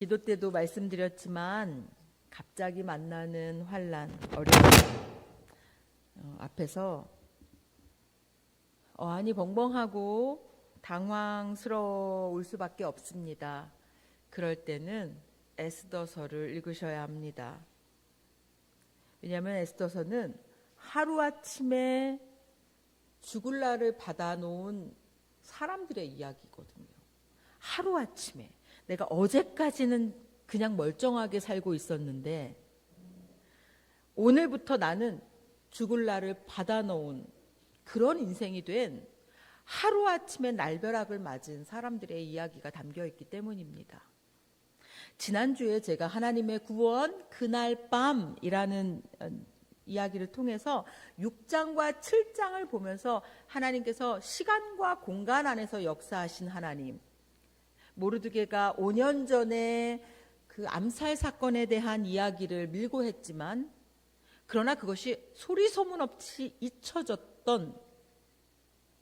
기도 때도 말씀드렸지만 갑자기 만나는 환난, 어려움 앞에서 어안이 벙벙하고 당황스러울 수밖에 없습니다. 그럴 때는 에스더서를 읽으셔야 합니다. 왜냐하면 에스더서는 하루아침에 죽을 날을 받아놓은 사람들의 이야기거든요. 하루아침에 내가 어제까지는 그냥 멀쩡하게 살고 있었는데 오늘부터 나는 죽을 날을 받아놓은 그런 인생이 된 하루아침에 날벼락을 맞은 사람들의 이야기가 담겨있기 때문입니다. 지난주에 제가 하나님의 구원 그날 밤이라는 이야기를 통해서 6장과 7장을 보면서 하나님께서 시간과 공간 안에서 역사하신 하나님, 모르드게가 5년 전에 그 암살 사건에 대한 이야기를 밀고 했지만 그러나 그것이 소리 소문 없이 잊혀졌던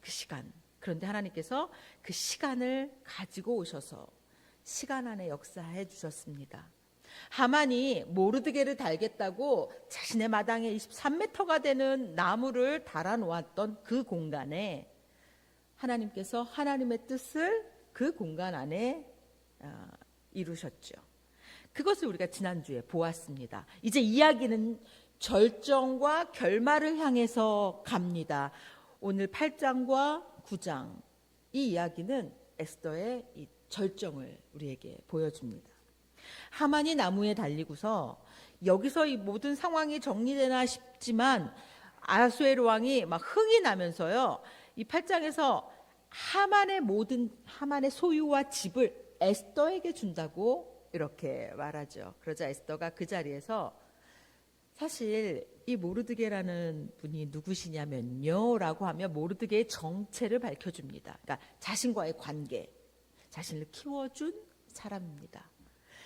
그 시간, 그런데 하나님께서 그 시간을 가지고 오셔서 시간 안에 역사해 주셨습니다. 하만이 모르드게를 달겠다고 자신의 마당에 23m가 되는 나무를 달아 놓았던 그 공간에 하나님께서 하나님의 뜻을 그 공간 안에 이루셨죠. 그것을 우리가 지난주에 보았습니다. 이제 이야기는 절정과 결말을 향해서 갑니다. 오늘 8장과 9장, 이 이야기는 에스더의 이 절정을 우리에게 보여줍니다. 하만이 나무에 달리고서 여기서 이 모든 상황이 정리되나 싶지만 아하수에로 왕이 막 흥이 나면서요, 이 8장에서 하만의 소유와 집을 에스더에게 준다고 이렇게 말하죠. 그러자 에스더가 그 자리에서 사실 이 모르드게라는 분이 누구시냐면요 라고 하면 모르드게의 정체를 밝혀줍니다. 그러니까 자신과의 관계, 자신을 키워준 사람입니다.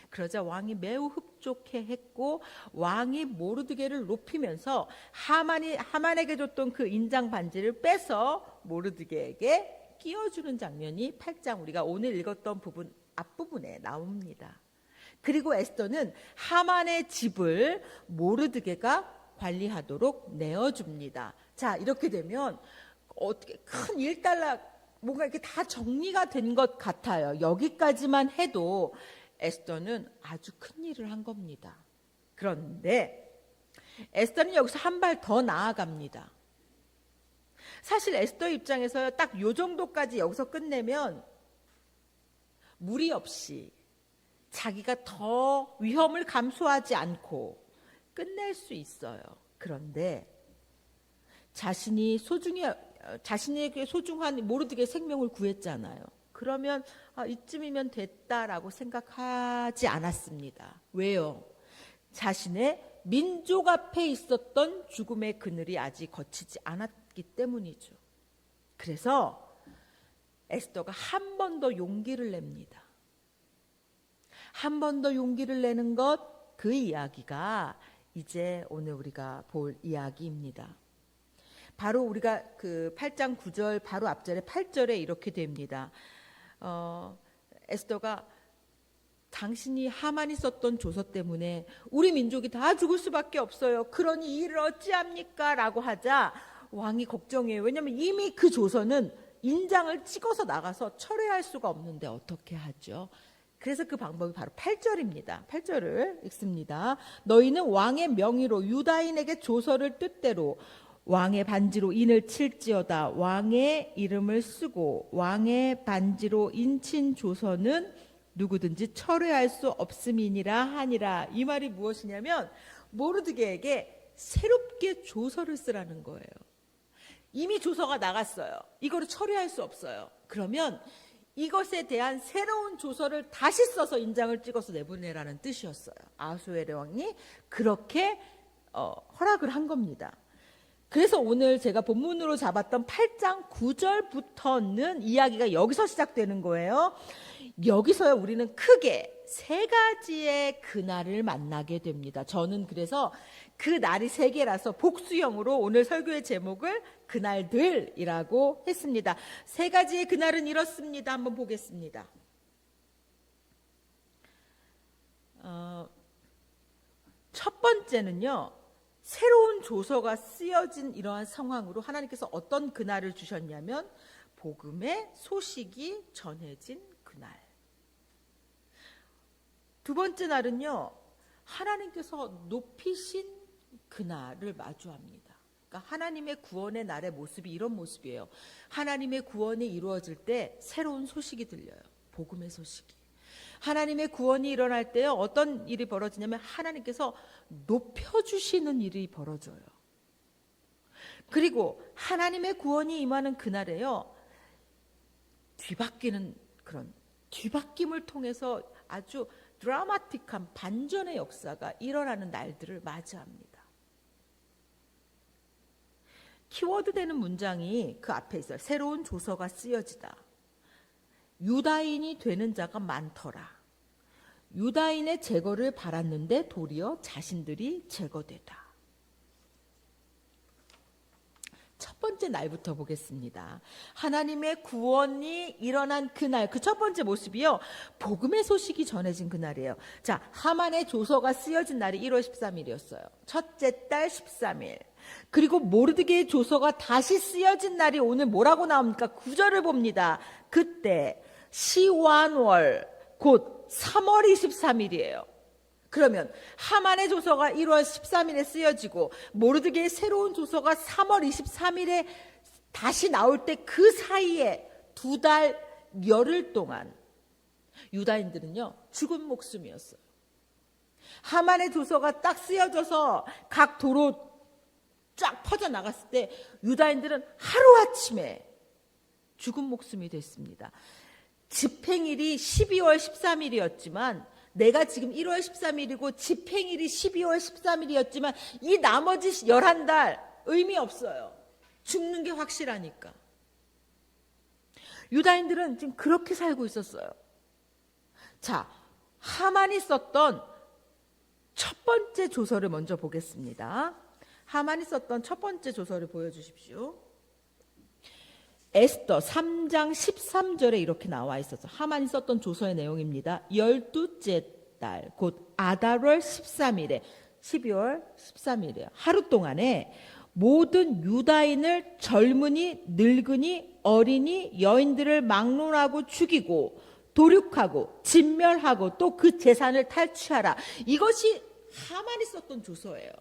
그러자 왕이 매우 흡족해했고 왕이 모르드게를 높이면서 하만에게 줬던 그 인장 반지를 빼서 모르드게에게 끼워주는 장면이 8장 우리가 오늘 읽었던 부분 앞부분에 나옵니다. 그리고 에스더는 하만의 집을 모르드게가 관리하도록 내어줍니다. 자, 이렇게 되면 어떻게 큰 일단락 뭔가 이렇게 다 정리가 된 것 같아요. 여기까지만 해도 에스더는 아주 큰 일을 한 겁니다. 그런데 에스더는 여기서 한 발 더 나아갑니다. 사실 에스더 입장에서 딱 요 정도까지 여기서 끝내면 무리 없이 자기가 더 위험을 감수하지 않고 끝낼 수 있어요. 그런데 자신에게 소중한 모르드게 생명을 구했잖아요. 그러면 이쯤이면 됐다라고 생각하지 않았습니다. 왜요? 자신의 민족 앞에 있었던 죽음의 그늘이 아직 거치지 않았기 때문이죠. 그래서 에스더가 한 번 더 용기를 냅니다. 한 번 더 용기를 내는 것, 그 이야기가 이제 오늘 우리가 볼 이야기입니다. 바로 우리가 그 8장 9절 바로 앞절에 8절에 이렇게 됩니다. 에스더가 당신이 하만이 썼던 조서 때문에 우리 민족이 다 죽을 수밖에 없어요. 그러니 이 일을 어찌합니까? 라고 하자 왕이 걱정해요. 왜냐하면 이미 그 조서는 인장을 찍어서 나가서 철회할 수가 없는데 어떻게 하죠? 그래서 그 방법이 바로 8절입니다. 8절을 읽습니다. 너희는 왕의 명의로 유다인에게 조서를 뜻대로 왕의 반지로 인을 칠지어다. 왕의 이름을 쓰고 왕의 반지로 인친 조서는 누구든지 철회할 수 없음이니라 하니라. 이 말이 무엇이냐면 모르드게에게 새롭게 조서를 쓰라는 거예요. 이미 조서가 나갔어요. 이거를 처리할 수 없어요. 그러면 이것에 대한 새로운 조서를 다시 써서 인장을 찍어서 내보내라는 뜻이었어요. 아하수에로 왕이 그렇게 허락을 한 겁니다. 그래서 오늘 제가 본문으로 잡았던 8장 9절부터는 이야기가 여기서 시작되는 거예요. 여기서요 우리는 크게 세 가지의 그날을 만나게 됩니다. 저는 그래서 그 날이 세 개라서 복수형으로 오늘 설교의 제목을 그날들이라고 했습니다. 세 가지의 그날은 이렇습니다. 한번 보겠습니다. 첫 번째는요, 새로운 조서가 쓰여진 이러한 상황으로 하나님께서 어떤 그날을 주셨냐면 복음의 소식이 전해진 그날. 두 번째 날은요, 하나님께서 높이신 그날을 마주합니다. 그러니까 하나님의 구원의 날의 모습이 이런 모습이에요. 하나님의 구원이 이루어질 때 새로운 소식이 들려요. 복음의 소식이. 하나님의 구원이 일어날 때 어떤 일이 벌어지냐면 하나님께서 높여주시는 일이 벌어져요. 그리고 하나님의 구원이 임하는 그날에요, 뒤바뀌는 그런 뒤바뀜을 통해서 아주 드라마틱한 반전의 역사가 일어나는 날들을 맞이합니다. 키워드 되는 문장이 그 앞에 있어요. 새로운 조서가 쓰여지다. 유다인이 되는 자가 많더라. 유다인의 제거를 바랐는데 도리어 자신들이 제거되다. 첫 번째 날부터 보겠습니다. 하나님의 구원이 일어난 그날, 그 첫 번째 모습이요, 복음의 소식이 전해진 그날이에요. 자, 하만의 조서가 쓰여진 날이 1월 13일이었어요. 첫째 달 13일. 그리고 모르드게의 조서가 다시 쓰여진 날이 오늘 뭐라고 나옵니까? 9절을 봅니다. 그때 시완월, 곧 3월 23일이에요. 그러면 하만의 조서가 1월 13일에 쓰여지고 모르드게의 새로운 조서가 3월 23일에 다시 나올 때 그 사이에 2달 열흘 동안 유다인들은요, 죽은 목숨이었어요. 하만의 조서가 딱 쓰여져서 각 도로 쫙 퍼져나갔을 때 유다인들은 하루아침에 죽은 목숨이 됐습니다. 집행일이 12월 13일이었지만 내가 지금 1월 13일이고 집행일이 12월 13일이었지만 이 나머지 11달 의미 없어요. 죽는 게 확실하니까. 유다인들은 지금 그렇게 살고 있었어요. 자, 하만이 썼던 첫 번째 조서를 먼저 보겠습니다. 하만이 썼던 첫 번째 조서를 보여주십시오. 에스더 3장 13절에 이렇게 나와 있어서 하만이 썼던 조서의 내용입니다. 12째 달, 곧 아달월 13일에 12월 13일이에요. 하루 동안에 모든 유다인을 젊은이, 늙은이, 어린이, 여인들을 막론하고 죽이고 도륙하고 진멸하고 또 그 재산을 탈취하라. 이것이 하만이 썼던 조서예요.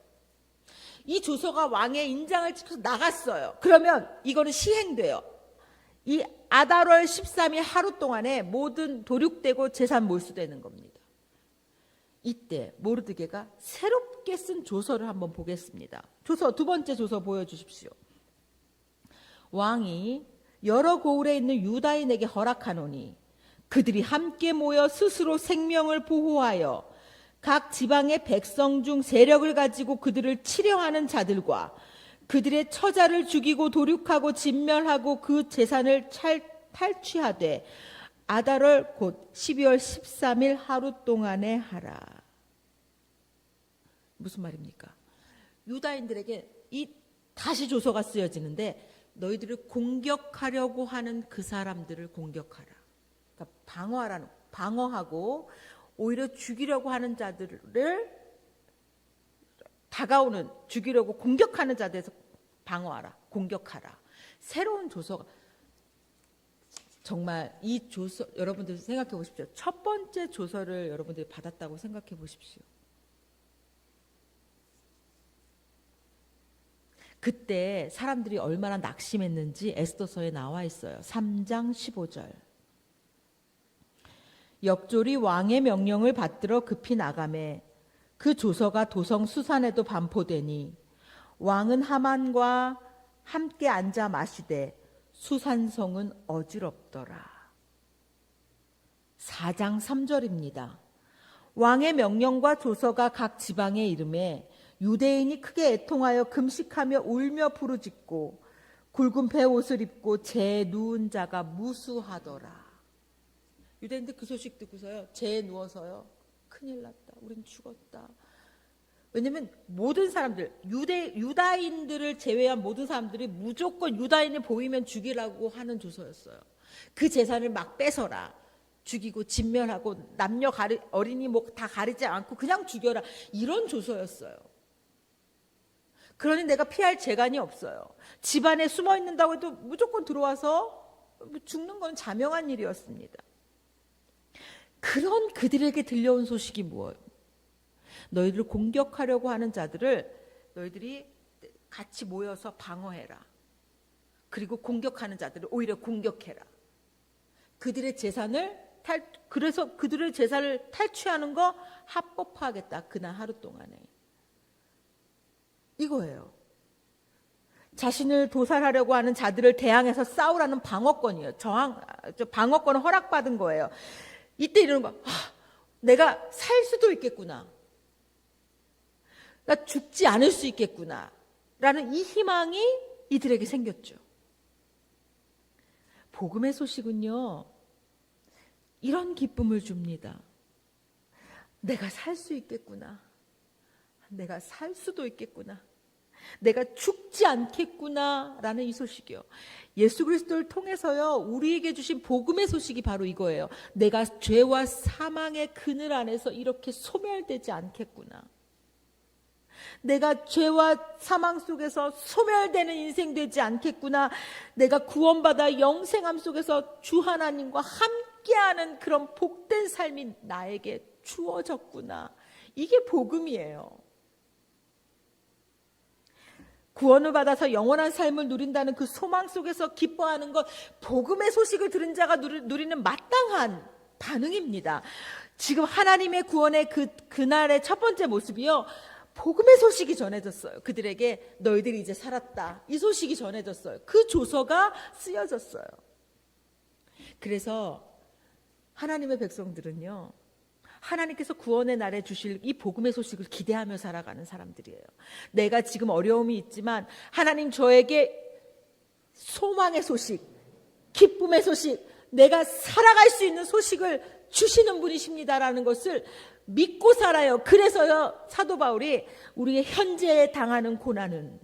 이 조서가 왕의 인장을 찍혀서 나갔어요. 그러면 이거는 시행돼요. 이 아달월 13일 하루 동안에 모든 도륙되고 재산 몰수되는 겁니다. 이때 모르드게가 새롭게 쓴 조서를 한번 보겠습니다. 조서, 두 번째 조서 보여주십시오. 왕이 여러 고을에 있는 유다인에게 허락하노니 그들이 함께 모여 스스로 생명을 보호하여 각 지방의 백성 중 세력을 가지고 그들을 치려하는 자들과 그들의 처자를 죽이고 도륙하고 진멸하고 그 재산을 탈취하되 아달월 곧 12월 13일 하루 동안에 하라. 무슨 말입니까? 유다인들에게 이 다시 조서가 쓰여지는데 너희들을 공격하려고 하는 그 사람들을 공격하라. 그러니까 방어하고 오히려 죽이려고 하는 자들을 다가오는, 죽이려고 공격하는 자들에서 방어하라, 공격하라. 새로운 조서가, 정말 이 조서, 여러분들 생각해 보십시오. 첫 번째 조서를 여러분들이 받았다고 생각해 보십시오. 그때 사람들이 얼마나 낙심했는지 에스더서에 나와 있어요. 3장 15절. 역졸이 왕의 명령을 받들어 급히 나가매 그 조서가 도성 수산에도 반포되니 왕은 하만과 함께 앉아 마시되 수산성은 어지럽더라. 4장 3절입니다. 왕의 명령과 조서가 각 지방에 이르매 유대인이 크게 애통하여 금식하며 울며 부르짖고 굵은 배 옷을 입고 재 누운 자가 무수하더라. 유대인들 그 소식 듣고서요, 재 누워서요, 큰일 났다, 우린 죽었다. 왜냐하면 모든 사람들, 유다인들을 제외한 모든 사람들이 무조건 유다인이 보이면 죽이라고 하는 조서였어요. 그 재산을 막 뺏어라. 죽이고 진멸하고 남녀 어린이 뭐 다 가리지 않고 그냥 죽여라, 이런 조서였어요. 그러니 내가 피할 재간이 없어요. 집안에 숨어 있는다고 해도 무조건 들어와서 죽는 건 자명한 일이었습니다. 그런 그들에게 들려온 소식이 무엇? 너희들을 공격하려고 하는 자들을 너희들이 같이 모여서 방어해라. 그리고 공격하는 자들을 오히려 공격해라. 그들의 재산을 그래서 그들의 재산을 탈취하는 거 합법화하겠다. 그날 하루 동안에. 이거예요. 자신을 도살하려고 하는 자들을 대항해서 싸우라는 방어권이에요. 방어권을 허락받은 거예요. 이때 이러는 거, 내가 살 수도 있겠구나. 나 죽지 않을 수 있겠구나. 라는 이 희망이 이들에게 생겼죠. 복음의 소식은요, 이런 기쁨을 줍니다. 내가 살 수 있겠구나. 내가 살 수도 있겠구나. 내가 죽지 않겠구나. 라는 이 소식이요. 예수 그리스도를 통해서요, 우리에게 주신 복음의 소식이 바로 이거예요. 내가 죄와 사망의 그늘 안에서 이렇게 소멸되지 않겠구나. 내가 죄와 사망 속에서 소멸되는 인생 되지 않겠구나. 내가 구원받아 영생함 속에서 주 하나님과 함께하는 그런 복된 삶이 나에게 주어졌구나. 이게 복음이에요. 구원을 받아서 영원한 삶을 누린다는 그 소망 속에서 기뻐하는 것, 복음의 소식을 들은 자가 누리는 마땅한 반응입니다. 지금 하나님의 구원의 그날의 첫 번째 모습이요, 복음의 소식이 전해졌어요. 그들에게 너희들이 이제 살았다, 이 소식이 전해졌어요. 그 조서가 쓰여졌어요. 그래서 하나님의 백성들은요, 하나님께서 구원의 날에 주실 이 복음의 소식을 기대하며 살아가는 사람들이에요. 내가 지금 어려움이 있지만 하나님 저에게 소망의 소식, 기쁨의 소식, 내가 살아갈 수 있는 소식을 주시는 분이십니다라는 것을 믿고 살아요. 그래서요, 사도 바울이 우리의 현재에 당하는 고난은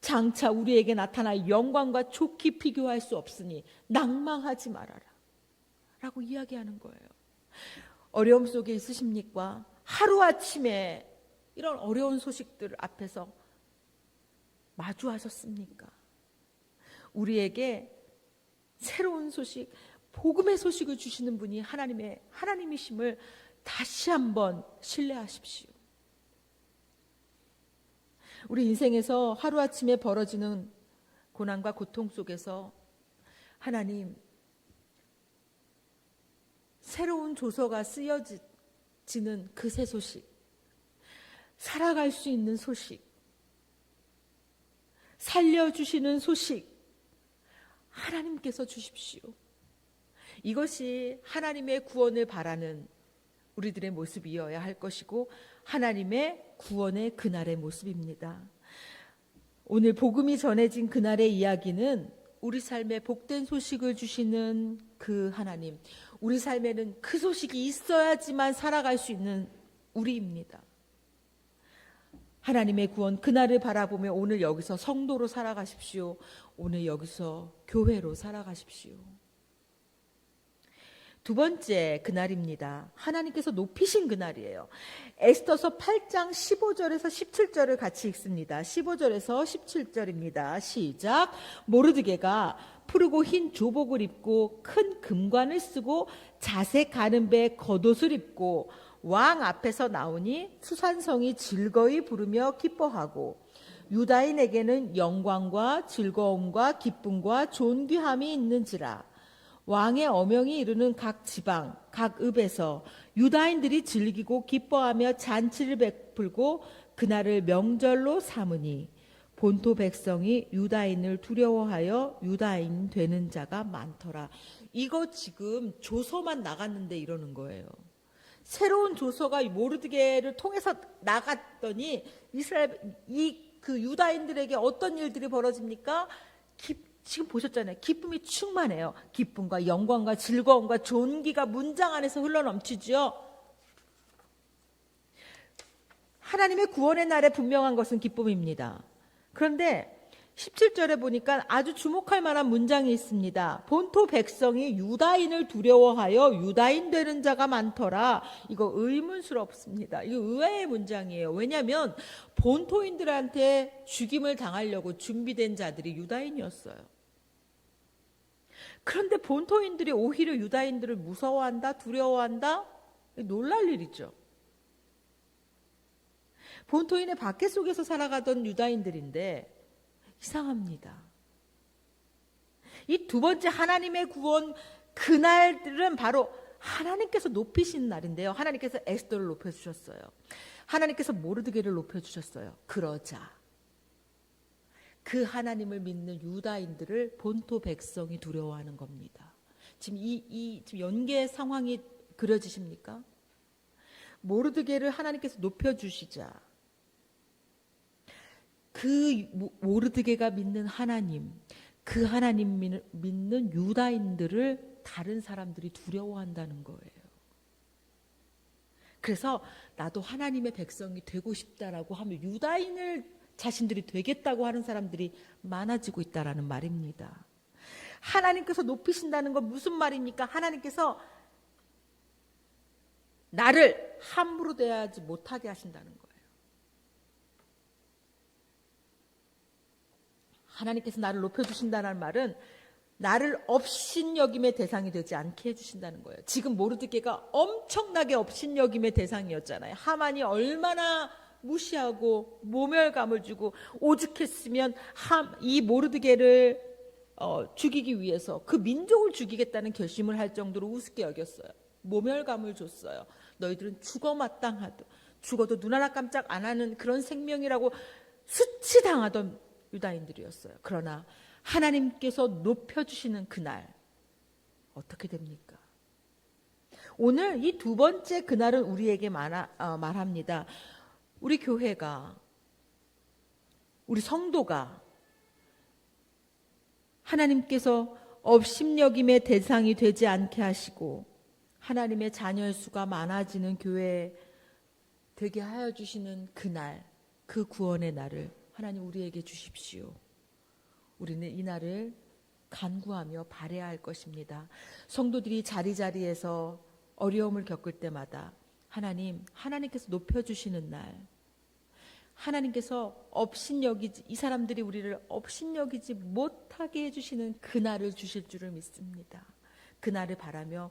장차 우리에게 나타날 영광과 좋게 비교할 수 없으니 낭망하지 말아라 라고 이야기하는 거예요. 어려움 속에 있으십니까? 하루아침에 이런 어려운 소식들 앞에서 마주하셨습니까? 우리에게 새로운 소식, 복음의 소식을 주시는 분이 하나님이심을 다시 한번 신뢰하십시오. 우리 인생에서 하루아침에 벌어지는 고난과 고통 속에서 하나님, 새로운 조서가 쓰여지는 그 새 소식, 살아갈 수 있는 소식, 살려주시는 소식, 하나님께서 주십시오. 이것이 하나님의 구원을 바라는 우리들의 모습이어야 할 것이고 하나님의 구원의 그날의 모습입니다. 오늘 복음이 전해진 그날의 이야기는 우리 삶에 복된 소식을 주시는 그 하나님, 우리 삶에는 그 소식이 있어야지만 살아갈 수 있는 우리입니다. 하나님의 구원 그날을 바라보며 오늘 여기서 성도로 살아가십시오. 오늘 여기서 교회로 살아가십시오. 두 번째 그날입니다. 하나님께서 높이신 그날이에요. 에스더서 8장 15절에서 17절을 같이 읽습니다. 15절에서 17절입니다. 시작. 모르드게가 푸르고 흰 조복을 입고 큰 금관을 쓰고 자색 가는 배 겉옷을 입고 왕 앞에서 나오니 수산성이 즐거이 부르며 기뻐하고 유다인에게는 영광과 즐거움과 기쁨과 존귀함이 있는지라. 왕의 어명이 이르는 각 지방, 각 읍에서 유다인들이 즐기고 기뻐하며 잔치를 베풀고 그날을 명절로 삼으니 본토 백성이 유다인을 두려워하여 유다인 되는 자가 많더라. 이거 지금 조서만 나갔는데 이러는 거예요. 새로운 조서가 모르드게를 통해서 나갔더니 그 유다인들에게 어떤 일들이 벌어집니까? 지금 보셨잖아요. 기쁨이 충만해요. 기쁨과 영광과 즐거움과 존귀가 문장 안에서 흘러넘치죠. 하나님의 구원의 날에 분명한 것은 기쁨입니다. 그런데 17절에 보니까 아주 주목할 만한 문장이 있습니다. 본토 백성이 유다인을 두려워하여 유다인 되는 자가 많더라. 이거 의문스럽습니다. 이거 의외의 문장이에요. 왜냐하면 본토인들한테 죽임을 당하려고 준비된 자들이 유다인이었어요. 그런데 본토인들이 오히려 유다인들을 무서워한다, 두려워한다? 놀랄 일이죠. 본토인의 박해 속에서 살아가던 유다인들인데 이상합니다. 이 두 번째 하나님의 구원, 그날들은 바로 하나님께서 높이신 날인데요. 하나님께서 에스더를 높여주셨어요. 하나님께서 모르드게를 높여주셨어요. 그러자 그 하나님을 믿는 유다인들을 본토 백성이 두려워하는 겁니다. 지금 지금 연계 상황이 그려지십니까? 모르드게를 하나님께서 높여주시자 그 모르드게가 믿는 하나님, 그 하나님 믿는 유다인들을 다른 사람들이 두려워한다는 거예요. 그래서 나도 하나님의 백성이 되고 싶다라고 하면 유다인을 자신들이 되겠다고 하는 사람들이 많아지고 있다라는 말입니다. 하나님께서 높이신다는 건 무슨 말입니까? 하나님께서 나를 함부로 대하지 못하게 하신다는 거예요. 하나님께서 나를 높여주신다는 말은 나를 업신여김의 대상이 되지 않게 해주신다는 거예요. 지금 모르드게가 엄청나게 업신여김의 대상이었잖아요. 하만이 얼마나 무시하고 모멸감을 주고 오죽했으면 이 모르드게를 죽이기 위해서 그 민족을 죽이겠다는 결심을 할 정도로 우습게 여겼어요. 모멸감을 줬어요. 너희들은 죽어 마땅하도 죽어도 눈 하나 깜짝 안 하는 그런 생명이라고 수치당하던 유다인들이었어요. 그러나 하나님께서 높여주시는 그날 어떻게 됩니까? 오늘 이 두 번째 그날은 우리에게 말합니다. 우리 교회가, 우리 성도가 하나님께서 업신여김의 대상이 되지 않게 하시고 하나님의 자녀의 수가 많아지는 교회 되게 하여 주시는 그날, 그 구원의 날을 하나님 우리에게 주십시오. 우리는 이 날을 간구하며 바라야 할 것입니다. 성도들이 자리자리에서 어려움을 겪을 때마다 하나님께서 높여주시는 날, 하나님께서 이 사람들이 우리를 업신여기지 못하게 해주시는 그날을 주실 줄을 믿습니다. 그날을 바라며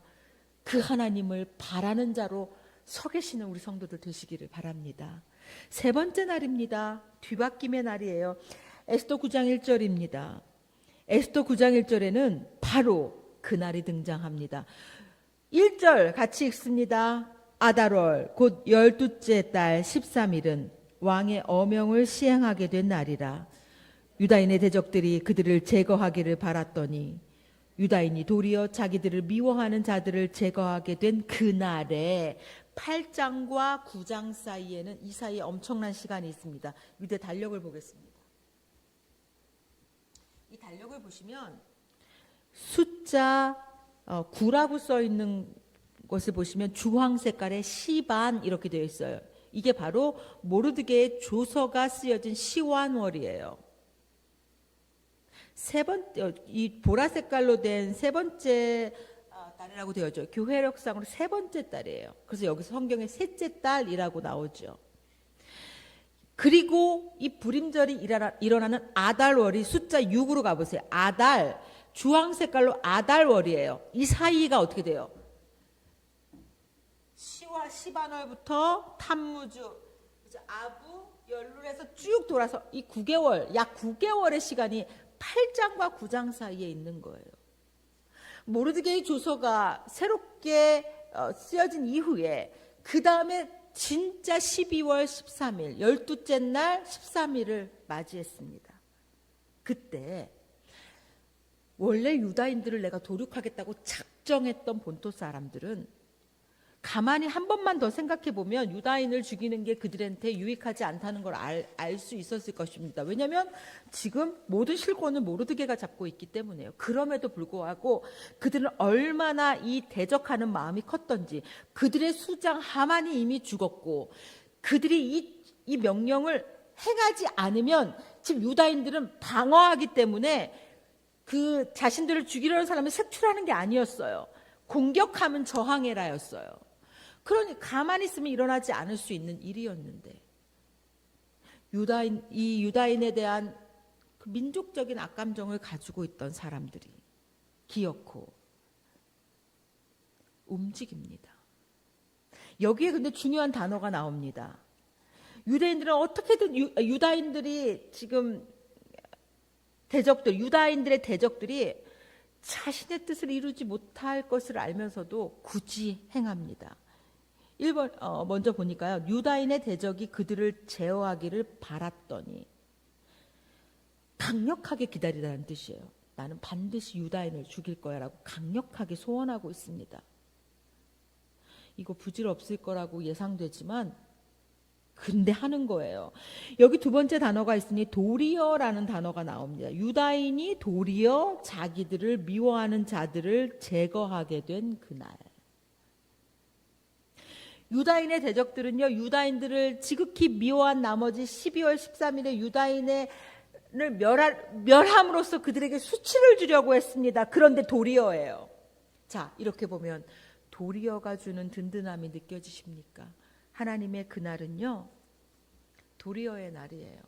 그 하나님을 바라는 자로 서 계시는 우리 성도들 되시기를 바랍니다. 세 번째 날입니다. 뒤바뀜의 날이에요. 에스더 9장 1절입니다. 에스더 9장 1절에는 바로 그날이 등장합니다. 1절 같이 읽습니다. 아달월 곧 12째 달 13일은 왕의 어명을 시행하게 된 날이라. 유다인의 대적들이 그들을 제거하기를 바랐더니 유다인이 도리어 자기들을 미워하는 자들을 제거하게 된 그날에 8장과 9장 사이에는 이 사이에 엄청난 시간이 있습니다. 밑에 달력을 보겠습니다. 이 달력을 보시면 숫자 9라고 써 있는 것을 보시면 주황 색깔의 시반 이렇게 되어 있어요. 이게 바로 모르드게의 조서가 쓰여진 시완월이에요. 이 보라 색깔로 된 세 번째 달이라고 되어 있죠. 교회력상으로 세 번째 달이에요. 그래서 여기서 성경에 셋째 달이라고 나오죠. 그리고 이 불임절이 일어나는 아달월이 숫자 6으로 가보세요. 아달, 주황 색깔로 아달월이에요. 이 사이가 어떻게 돼요? 시와 시반월부터 탐무주, 아부, 열룰에서 쭉 돌아서 이 9개월, 약 9개월의 시간이 8장과 9장 사이에 있는 거예요. 모르드게의 조서가 새롭게 쓰여진 이후에 그 다음에 진짜 12월 13일, 12째 날 13일을 맞이했습니다. 그때 원래 유다인들을 내가 도륙하겠다고 작정했던 본토 사람들은 가만히 한 번만 더 생각해 보면 유다인을 죽이는 게 그들한테 유익하지 않다는 걸 알 수 있었을 것입니다. 왜냐하면 지금 모든 실권을 모르드게가 잡고 있기 때문에요. 그럼에도 불구하고 그들은 얼마나 이 대적하는 마음이 컸던지, 그들의 수장 하만이 이미 죽었고 그들이 이 명령을 행하지 않으면 지금 유다인들은 방어하기 때문에 그 자신들을 죽이려는 사람을 색출하는 게 아니었어요. 공격하면 저항해라였어요. 그러니 가만히 있으면 일어나지 않을 수 있는 일이었는데 이 유다인에 대한 그 민족적인 악감정을 가지고 있던 사람들이 기어코 움직입니다. 여기에 근데 중요한 단어가 나옵니다. 유대인들은 어떻게든 유다인들이 지금 유다인들의 대적들이 자신의 뜻을 이루지 못할 것을 알면서도 굳이 행합니다. 1번 먼저 보니까요. 유다인의 대적이 그들을 제어하기를 바랐더니 강력하게 기다리라는 뜻이에요. 나는 반드시 유다인을 죽일 거야 라고 강력하게 소원하고 있습니다. 이거 부질없을 거라고 예상되지만 근데 하는 거예요. 여기 두 번째 단어가 있으니 도리어라는 단어가 나옵니다. 유다인이 도리어 자기들을 미워하는 자들을 제거하게 된 그날. 유다인의 대적들은요, 유다인들을 지극히 미워한 나머지 12월 13일에 유다인을 멸함으로써 그들에게 수치를 주려고 했습니다. 그런데 도리어예요. 자, 이렇게 보면 도리어가 주는 든든함이 느껴지십니까? 하나님의 그날은요, 도리어의 날이에요.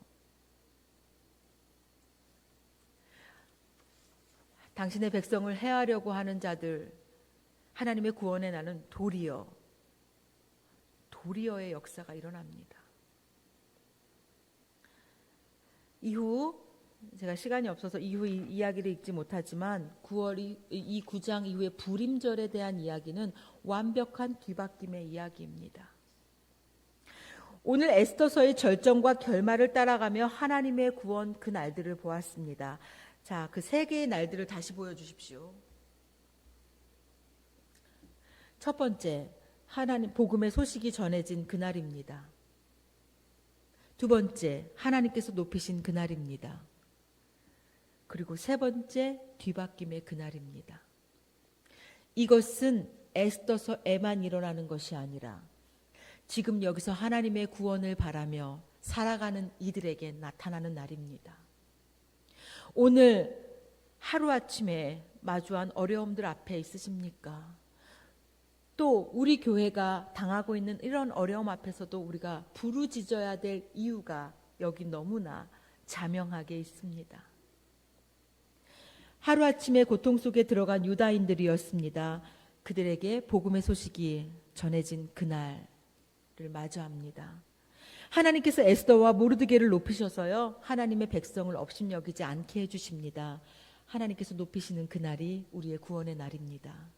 당신의 백성을 해하려고 하는 자들, 하나님의 구원의 날은 도리어의 역사가 일어납니다. 이후 제가 시간이 없어서 이후 이야기를 읽지 못하지만 9장 이후의 불임절에 대한 이야기는 완벽한 뒤바뀜의 이야기입니다. 오늘 에스더서의 절정과 결말을 따라가며 하나님의 구원 그 날들을 보았습니다. 자, 그 세 개의 날들을 다시 보여주십시오. 첫 번째, 하나님 복음의 소식이 전해진 그날입니다. 두 번째, 하나님께서 높이신 그날입니다. 그리고 세 번째, 뒤바뀜의 그날입니다. 이것은 에스더서에만 일어나는 것이 아니라 지금 여기서 하나님의 구원을 바라며 살아가는 이들에게 나타나는 날입니다. 오늘 하루아침에 마주한 어려움들 앞에 있으십니까? 또 우리 교회가 당하고 있는 이런 어려움 앞에서도 우리가 부르짖어야 될 이유가 여기 너무나 자명하게 있습니다. 하루아침에 고통 속에 들어간 유다인들이었습니다. 그들에게 복음의 소식이 전해진 그날을 마주합니다. 하나님께서 에스더와 모르드게를 높이셔서요, 하나님의 백성을 업신여기지 않게 해주십니다. 하나님께서 높이시는 그날이 우리의 구원의 날입니다.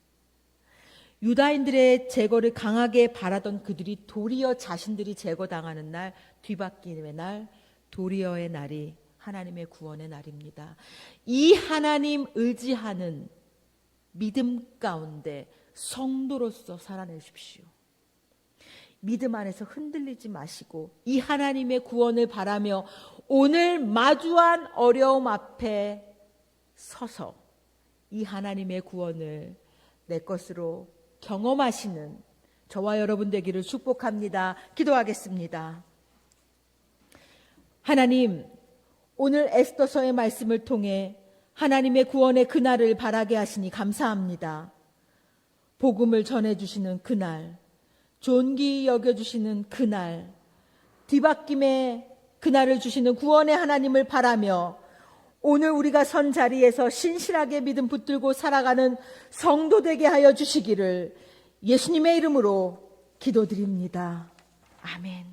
유다인들의 제거를 강하게 바라던 그들이 도리어 자신들이 제거당하는 날, 뒤바뀜의 날, 도리어의 날이 하나님의 구원의 날입니다. 이 하나님 의지하는 믿음 가운데 성도로서 살아내십시오. 믿음 안에서 흔들리지 마시고 이 하나님의 구원을 바라며 오늘 마주한 어려움 앞에 서서 이 하나님의 구원을 내 것으로 경험하시는 저와 여러분 되기를 축복합니다. 기도하겠습니다. 하나님, 오늘 에스더서의 말씀을 통해 하나님의 구원의 그날을 바라게 하시니 감사합니다. 복음을 전해주시는 그날, 존귀히 여겨주시는 그날, 뒤바뀜의 그날을 주시는 구원의 하나님을 바라며 오늘 우리가 선 자리에서 신실하게 믿음 붙들고 살아가는 성도 되게 하여 주시기를 예수님의 이름으로 기도드립니다. 아멘.